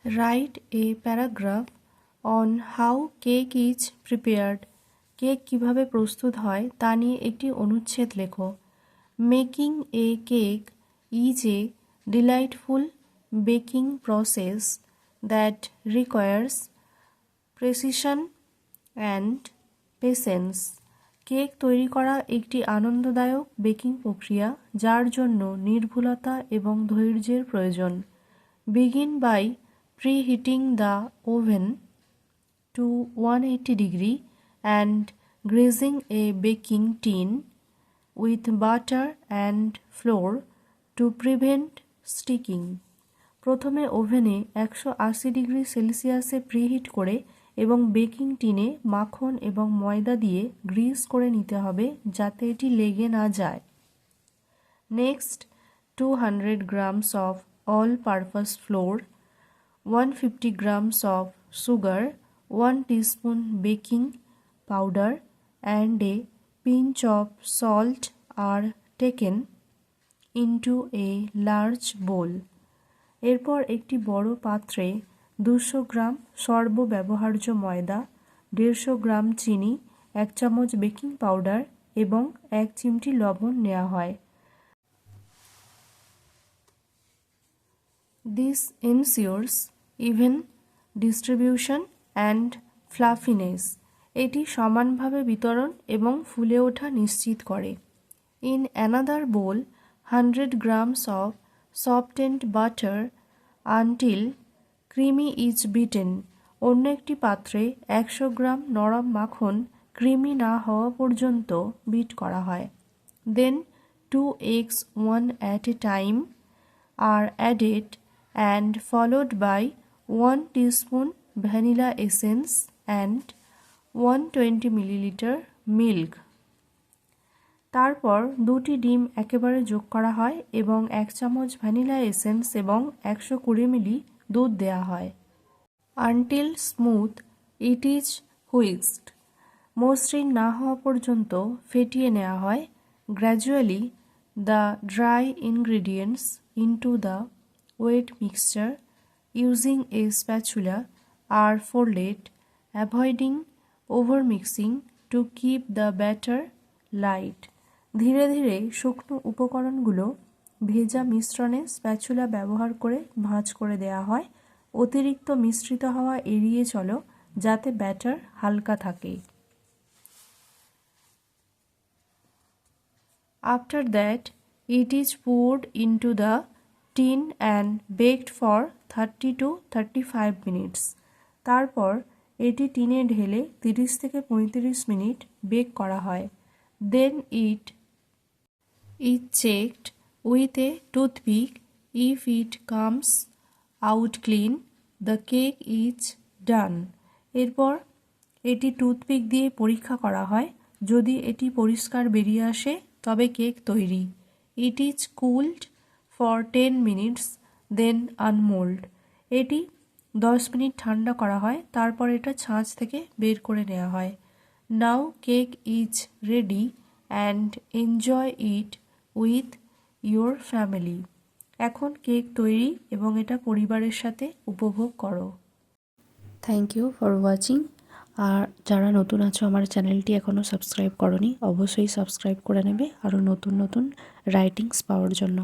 Write a paragraph on how cake is prepared. Cake কিভাবে প্রস্তুত হয় তা নিয়ে একটি অনুচ্ছেদ লেখো। Making a cake is a delightful baking process that requires precision and patience. Cake তৈরি করা একটি আনন্দদায়ক বেকিং প্রক্রিয়া যার জন্য নির্ভুলতা এবং ধৈর্যের প্রয়োজন। Begin by preheating the oven to 180 degree and greasing a baking tin with butter and flour to prevent sticking. প্রথমে ওভেনে 180 ডিগ্রি সেলসিয়াসে প্রিহিট করে এবং বেকিং টিনে মাখন এবং ময়দা দিয়ে গ্রিস করে নিতে হবে যাতে এটি লেগে না যায়। Next 200 grams of all-purpose flour, 150 grams of sugar, 1 teaspoon baking powder and a pinch of salt are taken into a large bowl. এরপর একটি বড় পাত্রে 200 গ্রাম সর্বব্যবহার্য ময়দা, 150 গ্রাম চিনি, 1 চামচ বেকিং পাউডার এবং 1 চিমটি লবণ নেওয়া হয়। This ensures even distribution and fluffiness. এটি সমানভাবে বিতরণ এবং ফুলে ওঠা নিশ্চিত করে। In another bowl, 100 grams of softened butter until creamy is beaten. অন্য একটি পাত্রে 100 গ্রাম নরম মাখন ক্রিমি না হওয়া পর্যন্ত বিট করা হয়। Then 2 eggs, one at a time, are added and followed by 1 teaspoon vanilla essence and 120 milliliter milk. তারপর 2টি ডিম একেবারে যোগ করা হয় এবং 1 চামচ ভ্যানিলা এসেন্স এবং 120 মিলি দুধ দেওয়া হয়। Until smooth it is whisked. মসৃণ না হওয়া পর্যন্ত ফেটিয়ে নেওয়া হয়। Gradually the dry ingredients into the wet mixture using a spatula আর folded, avoiding overmixing to keep the batter light. ধীরে ধীরে শুকনো উপকরণগুলো ভেজা মিশ্রণে স্প্যাচুলা ব্যবহার করে ভাঁজ করে দেওয়া হয়। অতিরিক্ত মিশ্রিত হওয়া এড়িয়ে চলো যাতে ব্যাটার হালকা থাকে। After that, it is poured into the tin and baked for 30 to 35 minutes. তারপর এটি টিনে ঢেলে 30 থেকে 35 মিনিট বেক করা হয়। Then it is checked with a toothpick. If it comes out clean, the cake is done. এরপর এটি toothpick দিয়ে পরীক্ষা করা হয়। যদি এটি পরিষ্কার বেরিয়ে আসে তবে কেক তৈরি। It is cooled for 10 minutes, then unmold. এটি 10 মিনিট ঠান্ডা করা হয়, তারপর এটা ছাঁচ থেকে বের করে নেওয়া হয়। Now cake is ready and enjoy it with your family. এখন কেক তৈরি এবং এটা পরিবারের সাথে উপভোগ করো। Thank you for watching. আর যারা নতুন আছো আমার চ্যানেলটি এখনও সাবস্ক্রাইব করোনি অবশ্যই সাবস্ক্রাইব করে নেবে আরও নতুন নতুন রাইটিংস পাওয়ার জন্য।